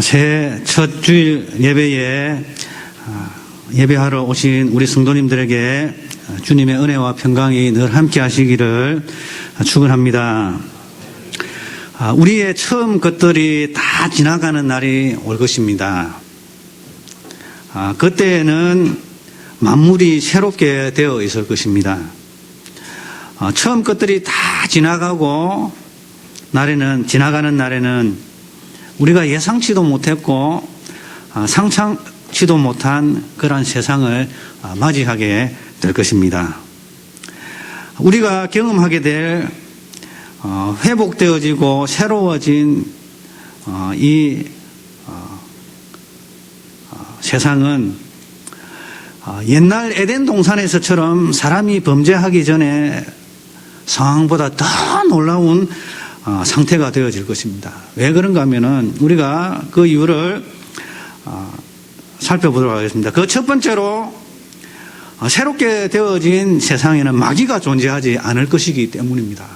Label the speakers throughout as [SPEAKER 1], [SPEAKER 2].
[SPEAKER 1] 새해 첫 주일 예배에 예배하러 오신 우리 성도님들에게 주님의 은혜와 평강이 늘 함께 하시기를 축원합니다. 우리의 처음 것들이 다 지나가는 날이 올 것입니다. 그때에는 만물이 새롭게 되어 있을 것입니다. 처음 것들이 다 지나가고 지나가는 날에는 우리가 예상치도 못했고 상상치도 못한 그런 세상을 맞이하게 될 것입니다. 우리가 경험하게 될 회복되어지고 새로워진 이 세상은 옛날 에덴 동산에서처럼 사람이 범죄하기 전에 상황보다 더 놀라운 상태가 되어질 것입니다. 왜 그런가 하면은 우리가 그 이유를 살펴보도록 하겠습니다. 그 첫 번째로 새롭게 되어진 세상에는 마귀가 존재하지 않을 것이기 때문입니다.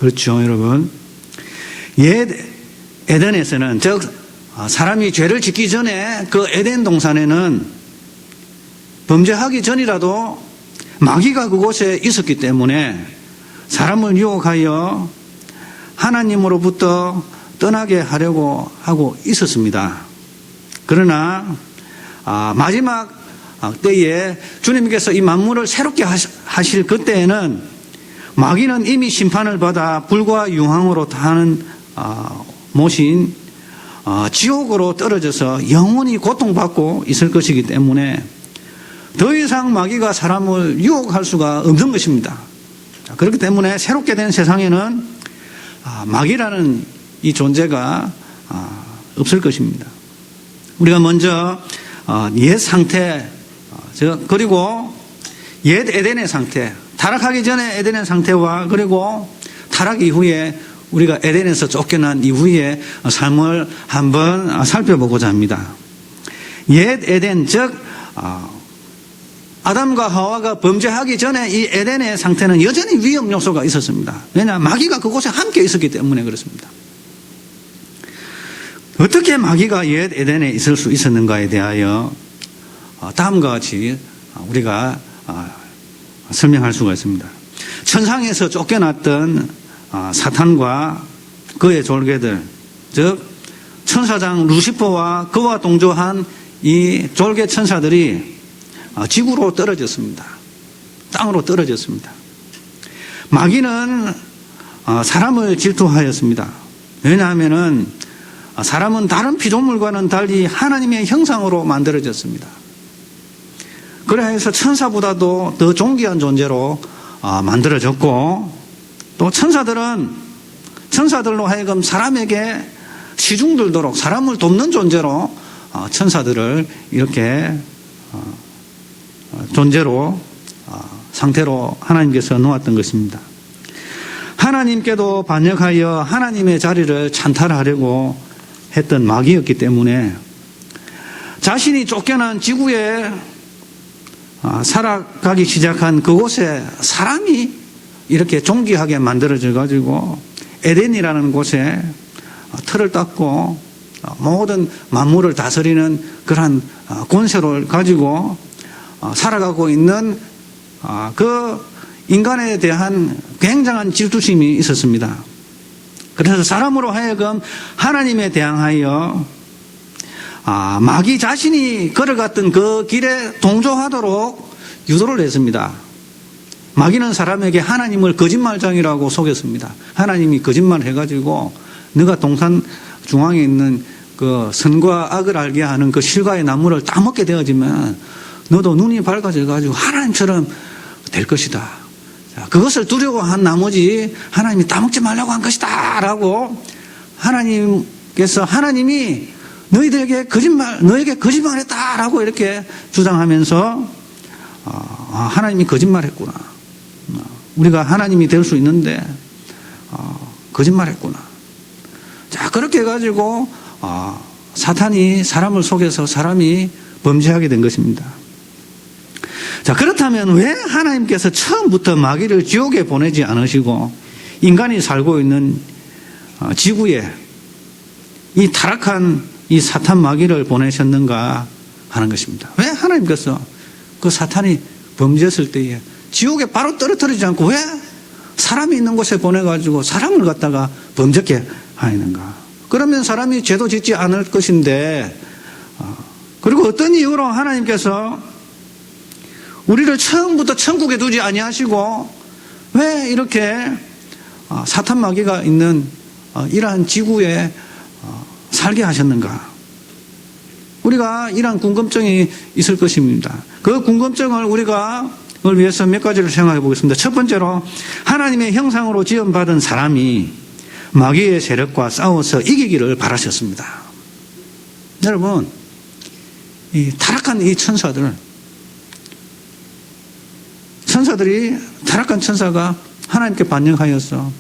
[SPEAKER 1] 그렇죠, 여러분? 옛 에덴에서는, 즉 사람이 죄를 짓기 전에 그 에덴 동산에는 범죄하기 전이라도 마귀가 그곳에 있었기 때문에 사람을 유혹하여 하나님으로부터 떠나게 하려고 하고 있었습니다. 그러나 마지막 때에 주님께서 이 만물을 새롭게 하실 그때에는 마귀는 이미 심판을 받아 불과 유황으로 타는 모신 지옥으로 떨어져서 영원히 고통받고 있을 것이기 때문에 더 이상 마귀가 사람을 유혹할 수가 없는 것입니다. 그렇기 때문에 새롭게 된 세상에는 마귀라는 이 존재가 없을 것입니다. 우리가 먼저 옛 상태, 그리고 옛 에덴의 상태, 타락하기 전에 에덴의 상태와 그리고 타락 이후에 우리가 에덴에서 쫓겨난 이후의 삶을 한번 살펴보고자 합니다. 옛 에덴, 즉 아담과 하와가 범죄하기 전에 이 에덴의 상태는 여전히 위험 요소가 있었습니다. 왜냐하면 마귀가 그곳에 함께 있었기 때문에 그렇습니다. 어떻게 마귀가 옛 에덴에 있을 수 있었는가에 대하여 다음과 같이 우리가 설명할 수가 있습니다. 천상에서 쫓겨났던 사탄과 그의 졸개들, 즉 천사장 루시퍼와 그와 동조한 이 졸개 천사들이 지구로 떨어졌습니다. 땅으로 떨어졌습니다. 마귀는 사람을 질투하였습니다. 왜냐하면 사람은 다른 피조물과는 달리 하나님의 형상으로 만들어졌습니다. 그래서 천사보다도 더 존귀한 존재로 만들어졌고, 또 천사들로 하여금 사람에게 시중들도록 사람을 돕는 존재로 천사들을 이렇게 존재로 상태로 하나님께서 놓았던 것입니다. 하나님께도 반역하여 하나님의 자리를 찬탈하려고 했던 마귀였기 때문에 자신이 쫓겨난 지구에 살아가기 시작한 그곳에 사람이 이렇게 존귀하게 만들어져 가지고 에덴이라는 곳에 틀을 닦고 모든 만물을 다스리는 그러한 권세를 가지고 살아가고 있는 그 인간에 대한 굉장한 질투심이 있었습니다. 그래서 사람으로 하여금 하나님에 대항하여 마귀 자신이 걸어갔던 그 길에 동조하도록 유도를 했습니다. 마귀는 사람에게 하나님을 거짓말장이라고 속였습니다. 하나님이 거짓말을 해가지고 너가 동산 중앙에 있는 그 선과 악을 알게 하는 그 실과의 나무를 따먹게 되어지면 너도 눈이 밝아져가지고 하나님처럼 될 것이다. 그것을 두려워한 나머지 하나님이 따먹지 말라고 한 것이다 라고 하나님이 너에게 거짓말했다 라고 이렇게 주장하면서 하나님이 거짓말했구나. 우리가 하나님이 될 수 있는데 거짓말했구나. 자, 그렇게 해가지고 사탄이 사람을 속여서 사람이 범죄하게 된 것입니다. 자, 그렇다면 왜 하나님께서 처음부터 마귀를 지옥에 보내지 않으시고 인간이 살고 있는 지구에 이 타락한 이 사탄 마귀를 보내셨는가 하는 것입니다. 왜 하나님께서 그 사탄이 범죄했을 때에 지옥에 바로 떨어뜨리지 않고 왜 사람이 있는 곳에 보내가지고 사람을 갖다가 범죄케 하였는가? 그러면 사람이 죄도 짓지 않을 것인데, 그리고 어떤 이유로 하나님께서 우리를 처음부터 천국에 두지 아니하시고 왜 이렇게 사탄 마귀가 있는 이러한 지구에 살게 하셨는가? 우리가 이러한 궁금증이 있을 것입니다. 그 궁금증을 우리가 그걸 위해서 몇 가지를 생각해 보겠습니다. 첫 번째로 하나님의 형상으로 지음받은 사람이 마귀의 세력과 싸워서 이기기를 바라셨습니다. 여러분, 이 타락한 이 천사들이 타락한 천사가 하나님께 반역하여서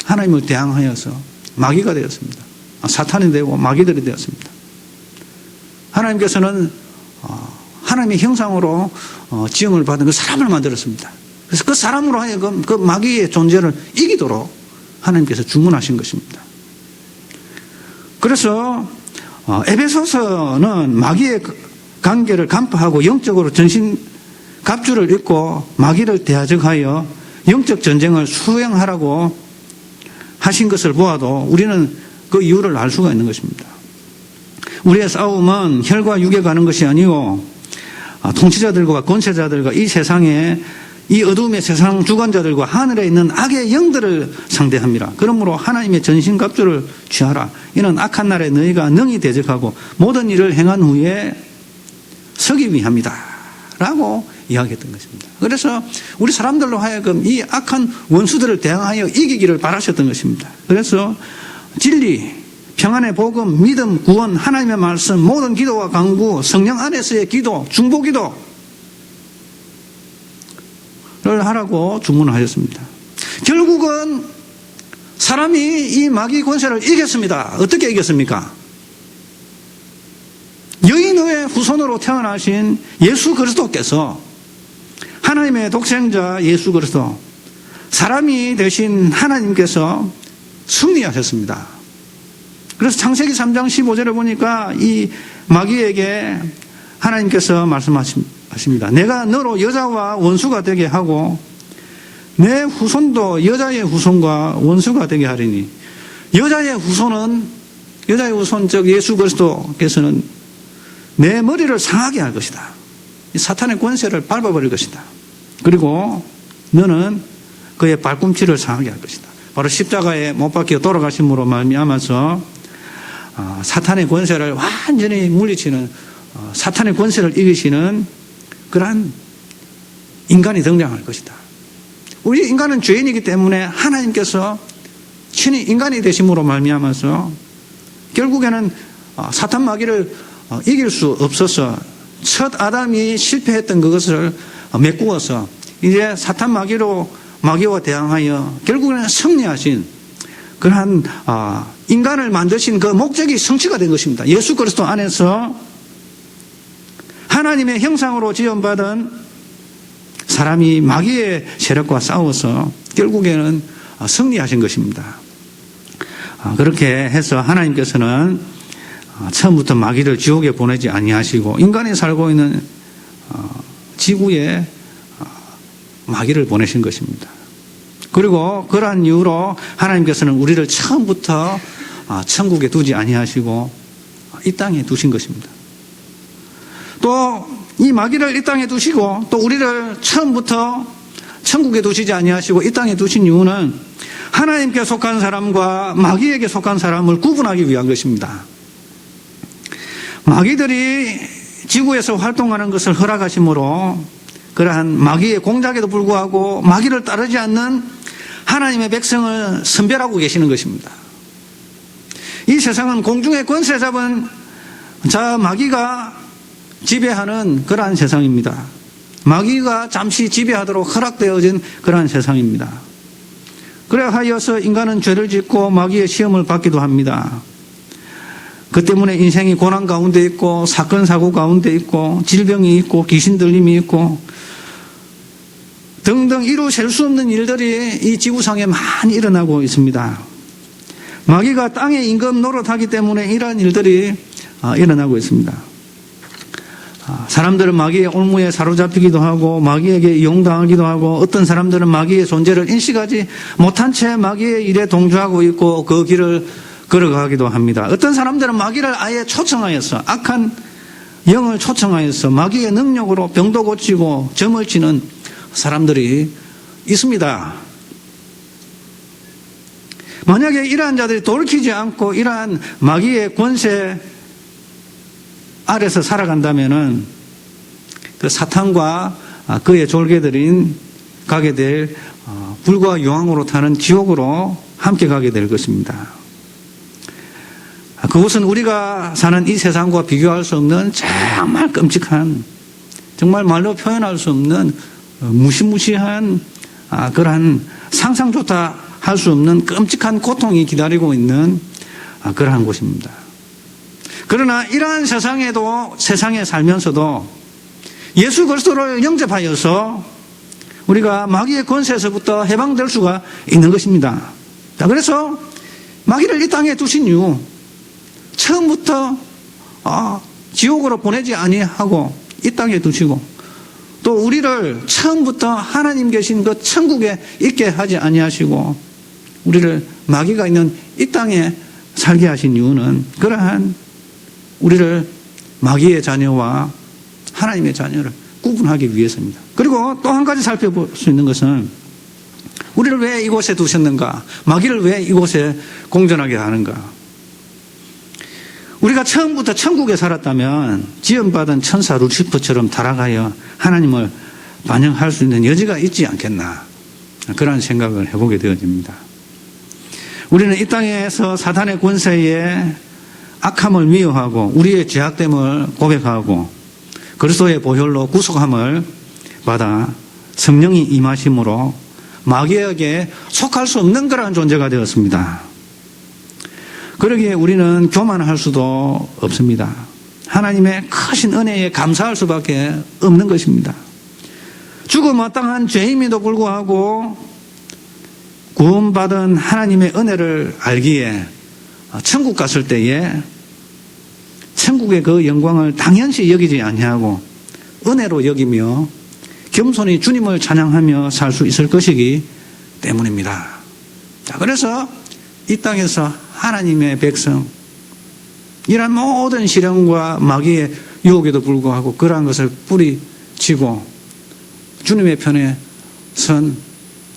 [SPEAKER 1] 하나님을 대항하여서 마귀가 되었습니다. 사탄이 되고 마귀들이 되었습니다. 하나님께서는 하나님의 형상으로 지음을 받은 그 사람을 만들었습니다. 그래서 그 사람으로 하여금 그 마귀의 존재를 이기도록 하나님께서 주문하신 것입니다. 그래서 에베소서는 마귀의 관계를 간파하고 영적으로 전신 갑주를 입고 마귀를 대적하여 영적 전쟁을 수행하라고 하신 것을 보아도 우리는 그 이유를 알 수가 있는 것입니다. 우리의 싸움은 혈과 육에 가는 것이 아니고 통치자들과 권세자들과 이 세상의 이 어둠의 세상 주관자들과 하늘에 있는 악의 영들을 상대합니다. 그러므로 하나님의 전신갑주를 취하라. 이는 악한 날에 너희가 능히 대적하고 모든 일을 행한 후에 서기 위함이다 라고 이야기했던 것입니다. 그래서 우리 사람들로 하여금 이 악한 원수들을 대항하여 이기기를 바라셨던 것입니다. 그래서 진리, 평안의 복음, 믿음, 구원, 하나님의 말씀, 모든 기도와 간구, 성령 안에서의 기도, 중보기도를 하라고 주문하셨습니다. 결국은 사람이 이 마귀 권세를 이겼습니다. 어떻게 이겼습니까? 여인의 후손으로 태어나신 예수 그리스도께서 하나님의 독생자 예수 그리스도, 사람이 되신 하나님께서 승리하셨습니다. 그래서 창세기 3장 15절에 보니까 이 마귀에게 하나님께서 말씀하십니다. 내가 너로 여자와 원수가 되게 하고 내 후손도 여자의 후손과 원수가 되게 하리니, 여자의 후손 즉 예수 그리스도께서는 내 머리를 상하게 할 것이다. 이 사탄의 권세를 밟아버릴 것이다. 그리고 너는 그의 발꿈치를 상하게 할 것이다. 바로 십자가에 못 박혀 돌아가심으로 말미암아서 사탄의 권세를 완전히 물리치는, 사탄의 권세를 이기시는 그러한 인간이 등장할 것이다. 우리 인간은 죄인이기 때문에 하나님께서 친히 인간이 되심으로 말미암아서 결국에는 사탄 마귀를 이길 수 없어서 첫 아담이 실패했던 그것을 메꾸어서 이제 사탄 마귀와 대항하여 결국에는 승리하신 그러한 인간을 만드신 그 목적이 성취가 된 것입니다. 예수 그리스도 안에서 하나님의 형상으로 지음받은 사람이 마귀의 세력과 싸워서 결국에는 승리하신 것입니다. 그렇게 해서 하나님께서는 처음부터 마귀를 지옥에 보내지 아니하시고 인간이 살고 있는 지구에 마귀를 보내신 것입니다. 그리고 그러한 이유로 하나님께서는 우리를 처음부터 천국에 두지 아니하시고 이 땅에 두신 것입니다. 또 이 마귀를 이 땅에 두시고 또 우리를 처음부터 천국에 두시지 아니하시고 이 땅에 두신 이유는 하나님께 속한 사람과 마귀에게 속한 사람을 구분하기 위한 것입니다. 마귀들이 지구에서 활동하는 것을 허락하심으로 그러한 마귀의 공작에도 불구하고 마귀를 따르지 않는 하나님의 백성을 선별하고 계시는 것입니다. 이 세상은 공중의 권세 잡은 자 마귀가 지배하는 그러한 세상입니다. 마귀가 잠시 지배하도록 허락되어진 그러한 세상입니다. 그래 하여서 인간은 죄를 짓고 마귀의 시험을 받기도 합니다. 그 때문에 인생이 고난 가운데 있고 사건 사고 가운데 있고 질병이 있고 귀신 들림이 있고 등등 이루 셀 수 없는 일들이 이 지구상에 많이 일어나고 있습니다. 마귀가 땅의 임금 노릇하기 때문에 이러한 일들이 일어나고 있습니다. 사람들은 마귀의 올무에 사로잡히기도 하고 마귀에게 이용당하기도 하고 어떤 사람들은 마귀의 존재를 인식하지 못한 채 마귀의 일에 동조하고 있고 그 길을 걸어가기도 합니다. 어떤 사람들은 마귀를 아예 초청하여서 악한 영을 초청하여서 마귀의 능력으로 병도 고치고 점을 치는 사람들이 있습니다. 만약에 이러한 자들이 돌이키지 않고 이러한 마귀의 권세 아래서 살아간다면은 그 사탄과 그의 졸개들인 가게 될 불과 유황으로 타는 지옥으로 함께 가게 될 것입니다. 그것은 우리가 사는 이 세상과 비교할 수 없는 정말 끔찍한, 정말 말로 표현할 수 없는 무시무시한 그러한 상상조차 할 수 없는 끔찍한 고통이 기다리고 있는 그러한 곳입니다. 그러나 이러한 세상에 살면서도 예수 그리스도를 영접하여서 우리가 마귀의 권세에서부터 해방될 수가 있는 것입니다. 자, 그래서 마귀를 이 땅에 두신 이유, 처음부터 지옥으로 보내지 아니하고 이 땅에 두시고 또 우리를 처음부터 하나님 계신 그 천국에 있게 하지 아니하시고 우리를 마귀가 있는 이 땅에 살게 하신 이유는 그러한 우리를 마귀의 자녀와 하나님의 자녀를 구분하기 위해서입니다. 그리고 또 한 가지 살펴볼 수 있는 것은 우리를 왜 이곳에 두셨는가? 마귀를 왜 이곳에 공존하게 하는가? 우리가 처음부터 천국에 살았다면 지원받은 천사 루시퍼처럼 타락하여 하나님을 반영할 수 있는 여지가 있지 않겠나? 그런 생각을 해보게 되어집니다. 우리는 이 땅에서 사탄의 권세에 악함을 미워하고 우리의 죄악됨을 고백하고 그리스도의 보혈로 구속함을 받아 성령이 임하심으로 마귀에게 속할 수 없는 그러한 존재가 되었습니다. 그러기에 우리는 교만할 수도 없습니다. 하나님의 크신 은혜에 감사할 수밖에 없는 것입니다. 죽음 마땅한 죄임에도 불구하고 구원받은 하나님의 은혜를 알기에 천국 갔을 때에 천국의 그 영광을 당연시 여기지 아니하고 은혜로 여기며 겸손히 주님을 찬양하며 살 수 있을 것이기 때문입니다. 자, 그래서 이 땅에서 하나님의 백성, 이런 모든 시련과 마귀의 유혹에도 불구하고 그러한 것을 뿌리치고 주님의 편에 선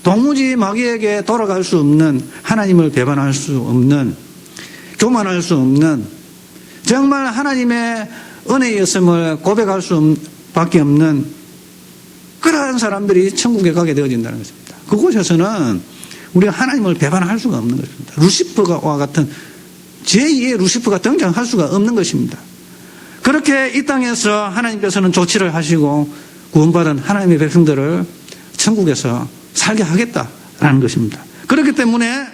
[SPEAKER 1] 도무지 마귀에게 돌아갈 수 없는, 하나님을 배반할 수 없는, 교만할 수 없는, 정말 하나님의 은혜였음을 고백할 수밖에 없는 그러한 사람들이 천국에 가게 되어진다는 것입니다. 그곳에서는 우리가 하나님을 배반할 수가 없는 것입니다. 루시퍼와 같은 제2의 루시퍼가 등장할 수가 없는 것입니다. 그렇게 이 땅에서 하나님께서는 조치를 하시고 구원받은 하나님의 백성들을 천국에서 살게 하겠다라는 것입니다. 그렇기 때문에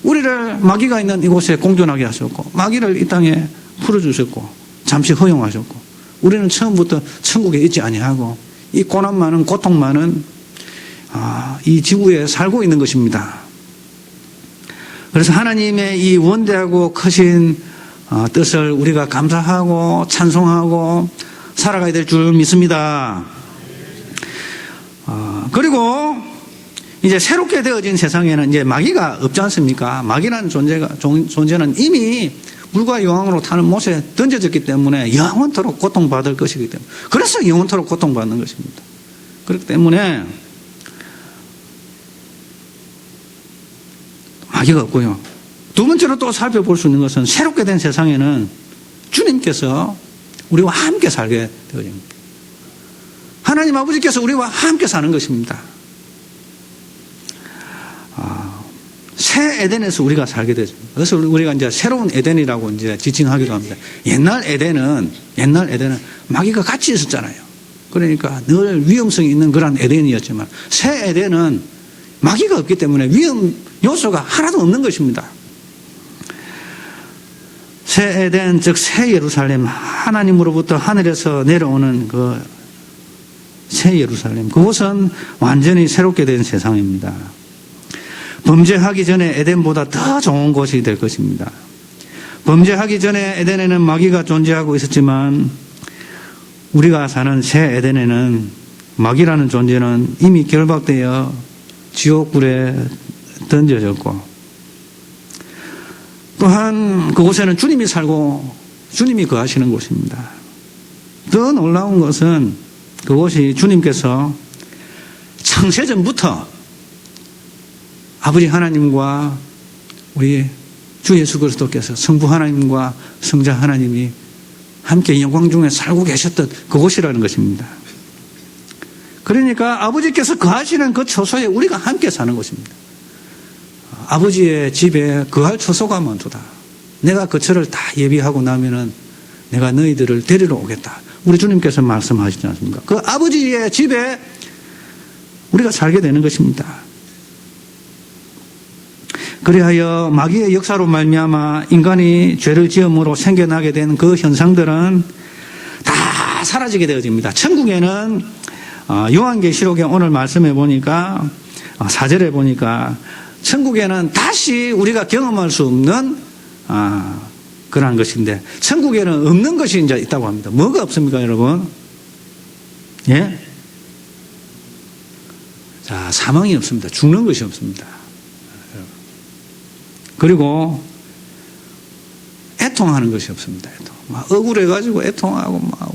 [SPEAKER 1] 우리를 마귀가 있는 이곳에 공존하게 하셨고 마귀를 이 땅에 풀어주셨고 잠시 허용하셨고 우리는 처음부터 천국에 있지 아니하고 이 고난 많은 고통 많은 이 지구에 살고 있는 것입니다. 그래서 하나님의 이 원대하고 크신 뜻을 우리가 감사하고 찬송하고 살아가야 될 줄 믿습니다. 그리고 이제 새롭게 되어진 세상에는 이제 마귀가 없지 않습니까? 마귀라는 존재는 이미 물과 유황으로 타는 못에 던져졌기 때문에 영원토록 고통받을 것이기 때문에, 그래서 영원토록 고통받는 것입니다. 그렇기 때문에 마귀가 없고요. 두 번째로 또 살펴볼 수 있는 것은 새롭게 된 세상에는 주님께서 우리와 함께 살게 되어집니다. 하나님 아버지께서 우리와 함께 사는 것입니다. 새 에덴에서 우리가 살게 되죠. 그래서 우리가 이제 새로운 에덴이라고 이제 지칭하기도 합니다. 옛날 에덴은 마귀가 같이 있었잖아요. 그러니까 늘 위험성이 있는 그런 에덴이었지만 새 에덴은 마귀가 없기 때문에 위험 요소가 하나도 없는 것입니다. 새 에덴, 즉 새 예루살렘, 하나님으로부터 하늘에서 내려오는 그 새 예루살렘, 그곳은 완전히 새롭게 된 세상입니다. 범죄하기 전에 에덴보다 더 좋은 곳이 될 것입니다. 범죄하기 전에 에덴에는 마귀가 존재하고 있었지만 우리가 사는 새 에덴에는 마귀라는 존재는 이미 결박되어 지옥불에 던져졌고, 또한 그곳에는 주님이 살고 주님이 거하시는 곳입니다. 더 놀라운 것은 그곳이 주님께서 창세전부터 아버지 하나님과 우리 주 예수 그리스도께서 성부 하나님과 성자 하나님이 함께 영광 중에 살고 계셨던 그곳이라는 것입니다. 그러니까 아버지께서 거하시는 그 초소에 우리가 함께 사는 것입니다. 아버지의 집에 거할 초소가 많도다. 내가 그 처를 다 예비하고 나면은 내가 너희들을 데리러 오겠다. 우리 주님께서 말씀하시지 않습니까? 그 아버지의 집에 우리가 살게 되는 것입니다. 그리하여 마귀의 역사로 말미암아 인간이 죄를 지음으로 생겨나게 된 그 현상들은 다 사라지게 되어집니다. 천국에는 요한계시록에 오늘 말씀해 보니까 4절에 보니까 천국에는 다시 우리가 경험할 수 없는 그러한 것인데, 천국에는 없는 것이 이제 있다고 합니다. 뭐가 없습니까, 여러분? 예? 자, 사망이 없습니다. 죽는 것이 없습니다. 그리고 애통하는 것이 없습니다. 애통. 막 억울해가지고 애통하고 막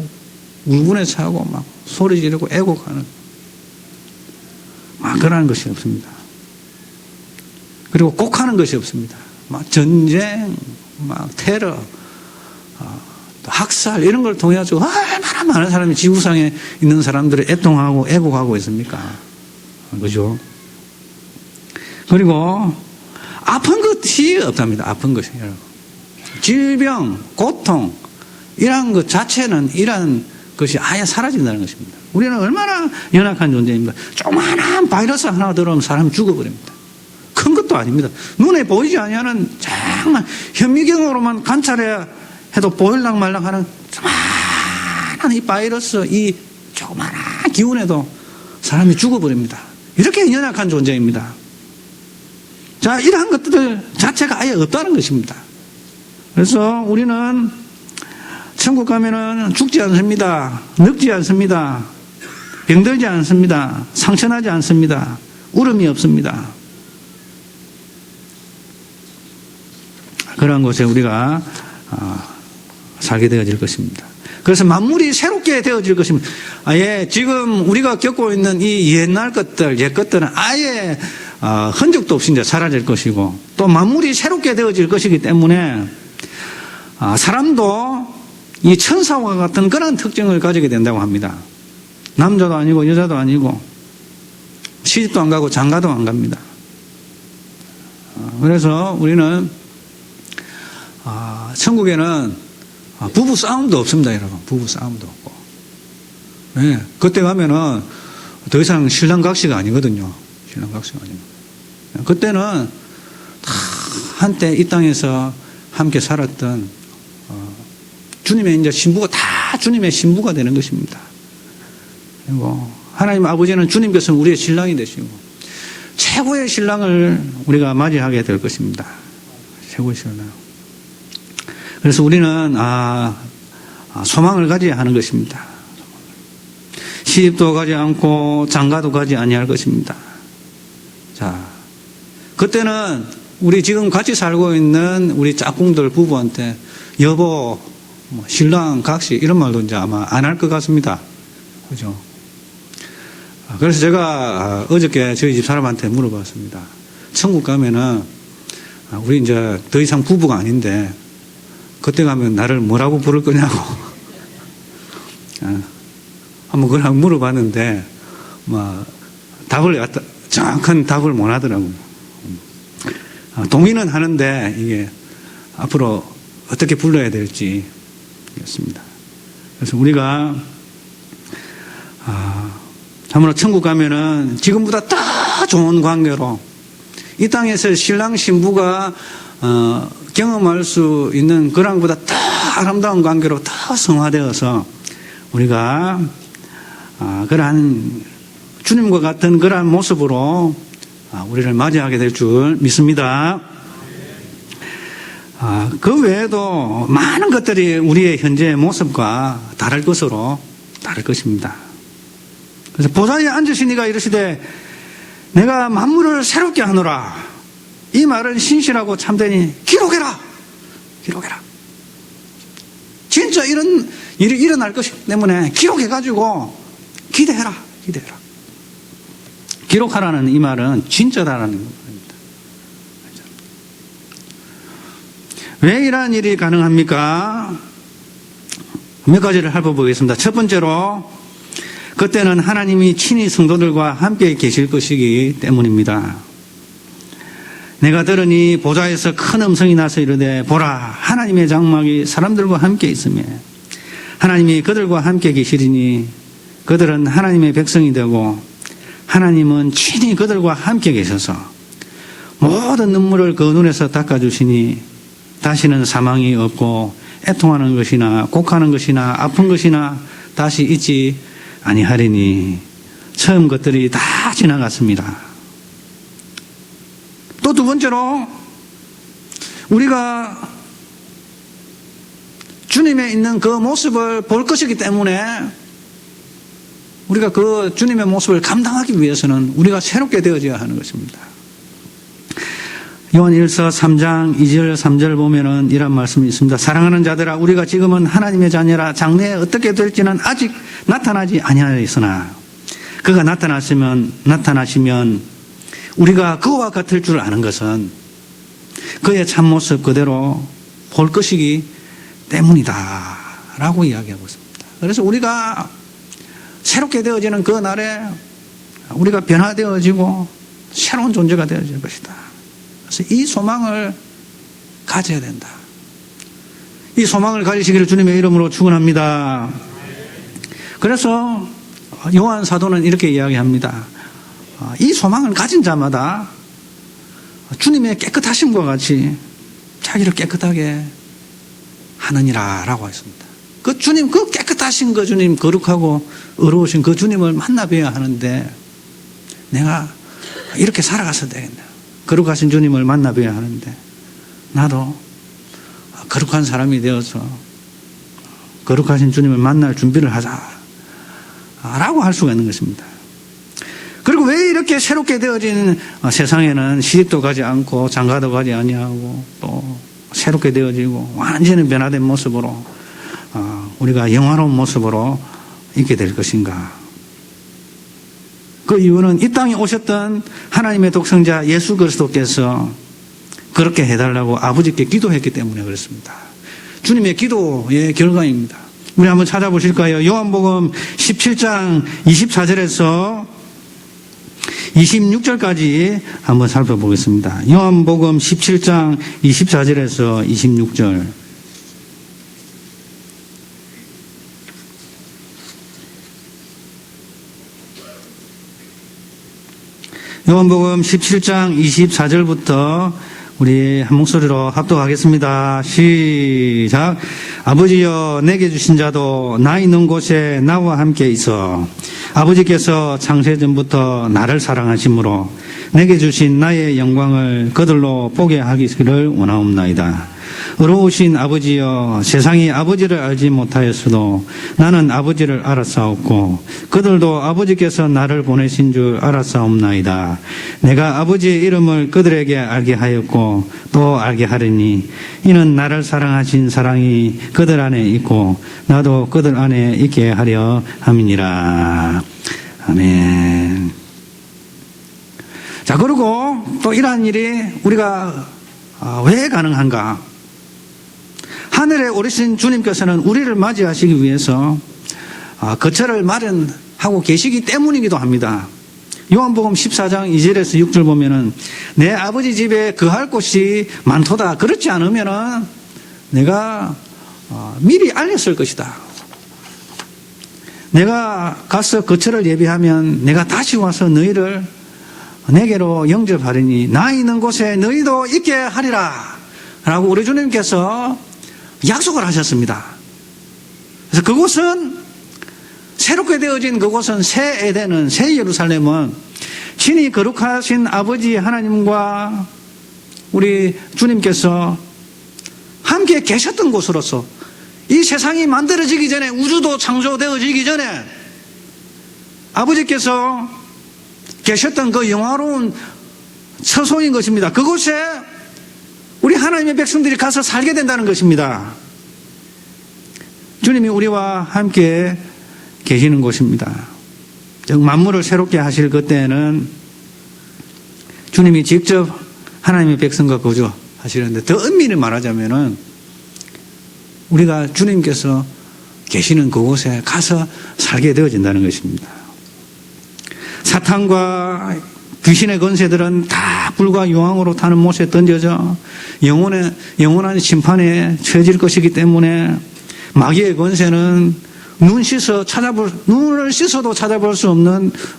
[SPEAKER 1] 울분에 차고 막 소리 지르고 애곡하는 막 그러는 것이 없습니다. 그리고 곡하는 것이 없습니다. 막 전쟁, 막 테러, 또 학살 이런 걸 통해 가지고 얼마나 많은 사람이 지구상에 있는 사람들을 애통하고 애곡하고 있습니까? 그죠? 그리고 아픈 것이 없답니다. 아픈 것이. 질병, 고통, 이러한 것 자체는 이러한 것이 아예 사라진다는 것입니다. 우리는 얼마나 연약한 존재입니까? 조그만한 바이러스 하나 들어오면 사람 죽어버립니다. 큰 것도 아닙니다. 눈에 보이지 않는 정말 현미경으로만 관찰해야 해도 보일랑 말랑 하는 조그만한 이 바이러스, 이 조그만한 기운에도 사람이 죽어버립니다. 이렇게 연약한 존재입니다. 자, 이러한 것들 자체가 아예 없다는 것입니다. 그래서 우리는 천국 가면은 죽지 않습니다. 늙지 않습니다. 병들지 않습니다. 상처나지 않습니다. 울음이 없습니다. 그런 곳에 우리가 살게 되어질 것입니다. 그래서 만물이 새롭게 되어질 것입니다. 아예 지금 우리가 겪고 있는 이 옛날 것들, 옛 것들은 아예 흔적도 없이 이제 사라질 것이고, 또 만물이 새롭게 되어질 것이기 때문에 사람도 이 천사와 같은 그런 특징을 가지게 된다고 합니다. 남자도 아니고 여자도 아니고 시집도 안 가고 장가도 안 갑니다. 그래서 우리는 천국에는 부부 싸움도 없습니다, 여러분. 부부 싸움도 없고. 네, 그때 가면은 더 이상 신랑 각시가 아니거든요. 신랑 각시가 아니고. 그때는 다 한때 이 땅에서 함께 살았던 주님의 이제 신부가 다 주님의 신부가 되는 것입니다. 그리고 하나님 아버지는 주님께서 우리의 신랑이 되시고 최고의 신랑을 우리가 맞이하게 될 것입니다. 최고의 신랑. 그래서 우리는 소망을 가져야 하는 것입니다. 시집도 가지 않고 장가도 가지 아니할 것입니다. 자, 그때는 우리 지금 같이 살고 있는 우리 짝꿍들 부부한테 여보, 신랑, 각시 이런 말도 이제 아마 안 할 것 같습니다. 그죠? 그래서 제가 어저께 저희 집 사람한테 물어봤습니다. 천국 가면은 우리 이제 더 이상 부부가 아닌데 그때 가면 나를 뭐라고 부를 거냐고 한번 그걸 물어봤는데 정확한 답을 못 하더라고요. 동의는 하는데 이게 앞으로 어떻게 불러야 될지 였습니다. 그래서 우리가 참으로 천국 가면은 지금보다 더 좋은 관계로 이 땅에서 신랑 신부가 경험할 수 있는 그런 것보다 더 아름다운 관계로 더 성화되어서 우리가 그러한 주님과 같은 그러한 모습으로 우리를 맞이하게 될 줄 믿습니다. 그 외에도 많은 것들이 우리의 현재의 모습과 다를 것입니다. 그래서 보좌에 앉으시니가 이르시되 내가 만물을 새롭게 하노라. 이 말은 신실하고 참되니 기록해라. 진짜 이런 일이 일어날 것이기 때문에 기록해가지고 기대해라. 기록하라는 이 말은 진짜다라는 겁니다. 왜 이러한 일이 가능합니까? 몇 가지를 살펴보겠습니다. 첫 번째로 그때는 하나님이 친히 성도들과 함께 계실 것이기 때문입니다. 내가 들으니 보좌에서 큰 음성이 나서 이르되 보라 하나님의 장막이 사람들과 함께 있으며 하나님이 그들과 함께 계시리니 그들은 하나님의 백성이 되고 하나님은 친히 그들과 함께 계셔서 모든 눈물을 그 눈에서 닦아주시니 다시는 사망이 없고 애통하는 것이나 곡하는 것이나 아픈 것이나 다시 있지 아니하리니 처음 것들이 다 지나갔습니다. 또 두 번째로 우리가 주님의 있는 그 모습을 볼 것이기 때문에 우리가 그 주님의 모습을 감당하기 위해서는 우리가 새롭게 되어져야 하는 것입니다. 요한일서 3장 2절 3절 보면은 이런 말씀이 있습니다. 사랑하는 자들아 우리가 지금은 하나님의 자녀라 장래에 어떻게 될지는 아직 나타나지 아니하였으나 그가 나타나시면 우리가 그와 같을 줄 아는 것은 그의 참모습 그대로 볼 것이기 때문이다 라고 이야기하고 있습니다. 그래서 우리가 새롭게 되어지는 그 날에 우리가 변화되어지고 새로운 존재가 되어질 것이다. 그래서 이 소망을 가져야 된다. 이 소망을 가지시기를 주님의 이름으로 축원합니다. 그래서 요한 사도는 이렇게 이야기합니다. 이 소망을 가진 자마다 주님의 깨끗하심과 같이 자기를 깨끗하게 하느니라 라고 했습니다. 그 주님, 그 깨끗하신 그 주님, 거룩하고 의로우신 그 주님을 만나 뵈야 하는데 내가 이렇게 살아가서 되겠네. 거룩하신 주님을 만나 뵈야 하는데 나도 거룩한 사람이 되어서 거룩하신 주님을 만날 준비를 하자 라고 할 수가 있는 것입니다. 그리고 왜 이렇게 새롭게 되어진 세상에는 시집도 가지 않고 장가도 가지 아니하고 또 새롭게 되어지고 완전히 변화된 모습으로 우리가 영화로운 모습으로 있게 될 것인가? 그 이유는 이 땅에 오셨던 하나님의 독생자 예수 그리스도께서 그렇게 해달라고 아버지께 기도했기 때문에 그렇습니다. 주님의 기도의 결과입니다. 우리 한번 찾아보실까요? 요한복음 17장 24절에서 26절까지 한번 살펴보겠습니다. 요한복음 17장 24절에서 26절. 요한복음 17장 24절부터 우리 한 목소리로 합독하겠습니다. 시작. 아버지여 내게 주신 자도 나 있는 곳에 나와 함께 있어 아버지께서 창세전부터 나를 사랑하심으로 내게 주신 나의 영광을 그들로 보게 하기를 원하옵나이다. 의로우신 아버지여 세상이 아버지를 알지 못하였어도 나는 아버지를 알았사옵고 그들도 아버지께서 나를 보내신 줄 알았사옵나이다. 내가 아버지의 이름을 그들에게 알게 하였고 또 알게 하리니 이는 나를 사랑하신 사랑이 그들 안에 있고 나도 그들 안에 있게 하려 함이니라. 아멘. 자, 그리고 또 이러한 일이 우리가 왜 가능한가? 하늘에 오르신 주님께서는 우리를 맞이하시기 위해서 거처를 마련하고 계시기 때문이기도 합니다. 요한복음 14장 2절에서 6절 보면은 내 아버지 집에 거할 곳이 많도다. 그렇지 않으면은 내가 미리 알렸을 것이다. 내가 가서 거처를 예비하면 내가 다시 와서 너희를 내게로 영접하리니 나 있는 곳에 너희도 있게 하리라 라고 우리 주님께서 약속을 하셨습니다. 그래서 그곳은 새롭게 되어진 그곳은 새 에덴은 새 예루살렘은 신이 거룩하신 아버지 하나님과 우리 주님께서 함께 계셨던 곳으로서 이 세상이 만들어지기 전에, 우주도 창조되어지기 전에 아버지께서 계셨던 그 영화로운 처소인 것입니다. 그곳에 우리 하나님의 백성들이 가서 살게 된다는 것입니다. 주님이 우리와 함께 계시는 곳입니다. 만물을 새롭게 하실 그때는 주님이 직접 하나님의 백성과 거주하시는데, 더 엄밀히 말하자면은 우리가 주님께서 계시는 그곳에 가서 살게 되어진다는 것입니다. 사탄과 귀신의 권세들은 다 불과 유황으로 타는 못에 던져져 영원한 심판에 처해질 것이기 때문에 마귀의 권세는 눈을 씻어도 찾아볼 수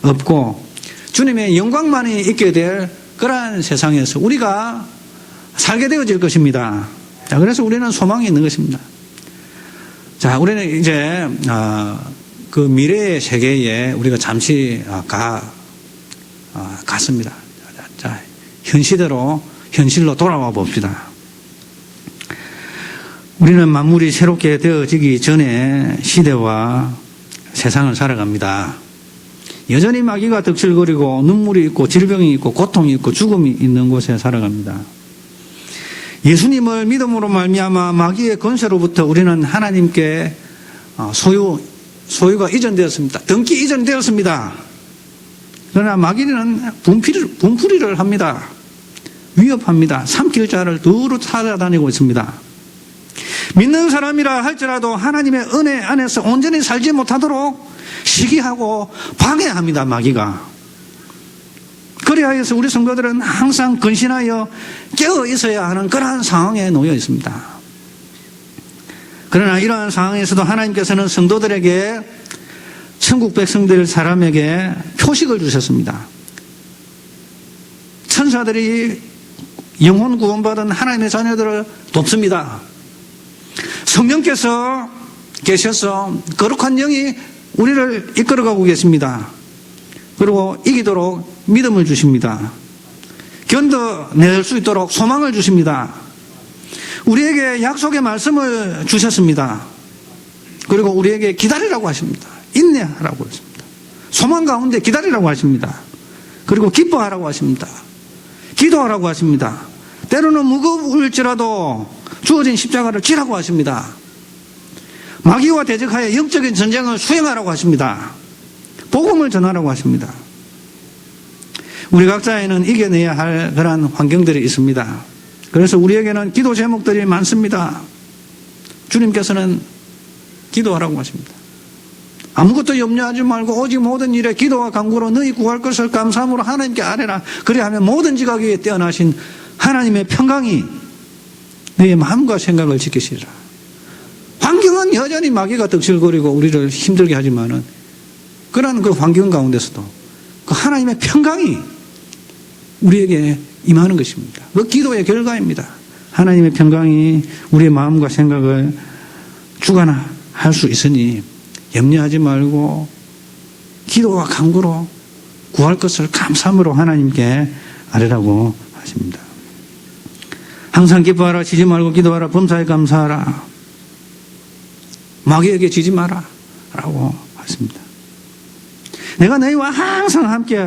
[SPEAKER 1] 없고 주님의 영광만이 있게 될 그러한 세상에서 우리가 살게 되어질 것입니다. 자, 그래서 우리는 소망이 있는 것입니다. 자, 우리는 이제 그 미래의 세계에 우리가 잠시 갔습니다. 자, 현실로 돌아와 봅시다. 우리는 만물이 새롭게 되어지기 전에 시대와 세상을 살아갑니다. 여전히 마귀가 득실거리고 눈물이 있고 질병이 있고 고통이 있고 죽음이 있는 곳에 살아갑니다. 예수님을 믿음으로 말미암아 마귀의 권세로부터 우리는 하나님께 소유가 이전되었습니다. 등기 이전되었습니다. 그러나 마귀는 분풀이를 합니다. 위협합니다. 삼킬 자를 두루 찾아다니고 있습니다. 믿는 사람이라 할지라도 하나님의 은혜 안에서 온전히 살지 못하도록 시기하고 방해합니다. 마귀가. 그리하여서 우리 성도들은 항상 근신하여 깨어 있어야 하는 그러한 상황에 놓여 있습니다. 그러나 이러한 상황에서도 하나님께서는 성도들에게, 천국 백성들 사람에게 표식을 주셨습니다. 천사들이 영혼 구원받은 하나님의 자녀들을 돕습니다. 성령께서 계셔서 거룩한 영이 우리를 이끌어가고 계십니다. 그리고 이기도록 믿음을 주십니다. 견뎌낼 수 있도록 소망을 주십니다. 우리에게 약속의 말씀을 주셨습니다. 그리고 우리에게 기다리라고 하십니다. 인내하라고 하십니다. 소망 가운데 기다리라고 하십니다. 그리고 기뻐하라고 하십니다. 기도하라고 하십니다. 때로는 무거울지라도 주어진 십자가를 지라고 하십니다. 마귀와 대적하여 영적인 전쟁을 수행하라고 하십니다. 복음을 전하라고 하십니다. 우리 각자에는 이겨내야 할 그러한 환경들이 있습니다. 그래서 우리에게는 기도 제목들이 많습니다. 주님께서는 기도하라고 하십니다. 아무것도 염려하지 말고 오직 모든 일에 기도와 간구로 너희 구할 것을 감사함으로 하나님께 아뢰라. 그리하면 모든 지각에 뛰어나신 하나님의 평강이 너희의 마음과 생각을 지키시리라. 환경은 여전히 마귀가 득실거리고 우리를 힘들게 하지만은 그런 그 환경 가운데서도 그 하나님의 평강이 우리에게 임하는 것입니다. 그 기도의 결과입니다. 하나님의 평강이 우리의 마음과 생각을 주관할 수 있으니 염려하지 말고 기도와 간구로 구할 것을 감사함으로 하나님께 아뢰라고 하십니다. 항상 기뻐하라, 지지 말고 기도하라, 범사에 감사하라, 마귀에게 지지 마라 라고 하십니다. 내가 너희와 항상 함께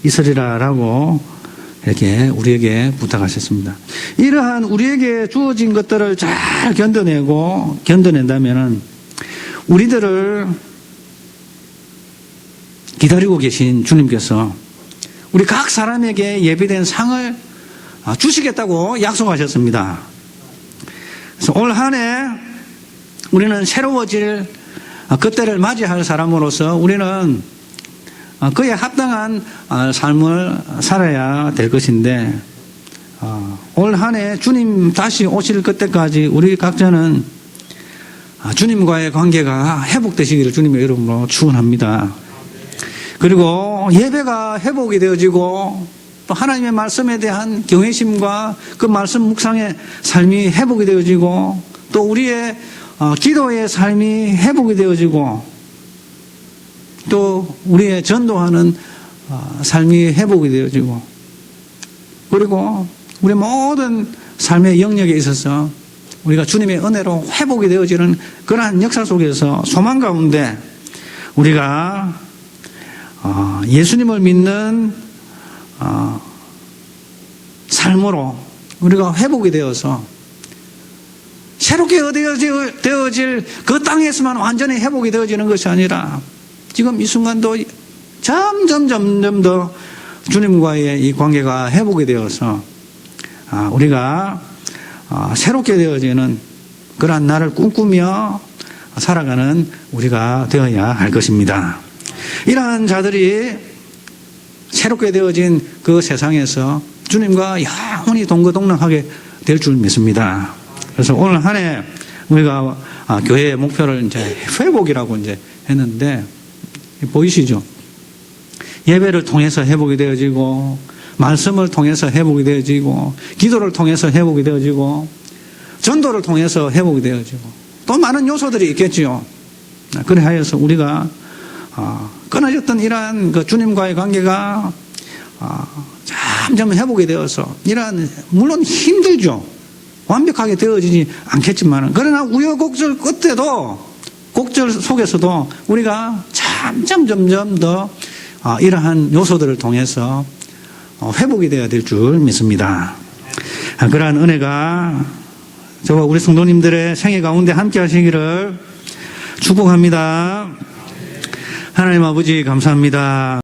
[SPEAKER 1] 있으리라 라고 이렇게 우리에게 부탁하셨습니다. 이러한 우리에게 주어진 것들을 잘 견뎌낸다면 우리들을 기다리고 계신 주님께서 우리 각 사람에게 예비된 상을 주시겠다고 약속하셨습니다. 그래서 올 한 해 우리는 새로워질 그때를 맞이할 사람으로서 우리는 그에 합당한 삶을 살아야 될 것인데, 올 한 해 주님 다시 오실 그때까지 우리 각자는 주님과의 관계가 회복되시기를 주님의 이름으로 축원합니다. 그리고 예배가 회복이 되어지고 또 하나님의 말씀에 대한 경외심과 그 말씀 묵상의 삶이 회복이 되어지고 또 우리의 기도의 삶이 회복이 되어지고 또 우리의 전도하는 삶이 회복이 되어지고, 그리고 우리 모든 삶의 영역에 있어서 우리가 주님의 은혜로 회복이 되어지는 그러한 역사 속에서 소망 가운데 우리가 예수님을 믿는 삶으로 우리가 회복이 되어서 새롭게 되어질 그 땅에서만 완전히 회복이 되어지는 것이 아니라 지금 이 순간도 점점 더 주님과의 이 관계가 회복이 되어서 우리가 새롭게 되어지는 그러한 날을 꿈꾸며 살아가는 우리가 되어야 할 것입니다. 이러한 자들이 새롭게 되어진 그 세상에서 주님과 영원히 동거동락하게 될 줄 믿습니다. 그래서 오늘 한 해 우리가 교회의 목표를 이제 회복이라고 이제 했는데 보이시죠? 예배를 통해서 회복이 되어지고, 말씀을 통해서 회복이 되어지고, 기도를 통해서 회복이 되어지고, 전도를 통해서 회복이 되어지고, 또 많은 요소들이 있겠지요. 그래 하여서 우리가 끊어졌던 이러한 그 주님과의 관계가 점점 회복이 되어서, 이러한 물론 힘들죠. 완벽하게 되어지지 않겠지만, 그러나 우여곡절 끝에도, 곡절 속에서도 우리가 점점 더 이러한 요소들을 통해서 회복이 되어야 될 줄 믿습니다. 그러한 은혜가 저와 우리 성도님들의 생애 가운데 함께 하시기를 축복합니다. 하나님 아버지 감사합니다.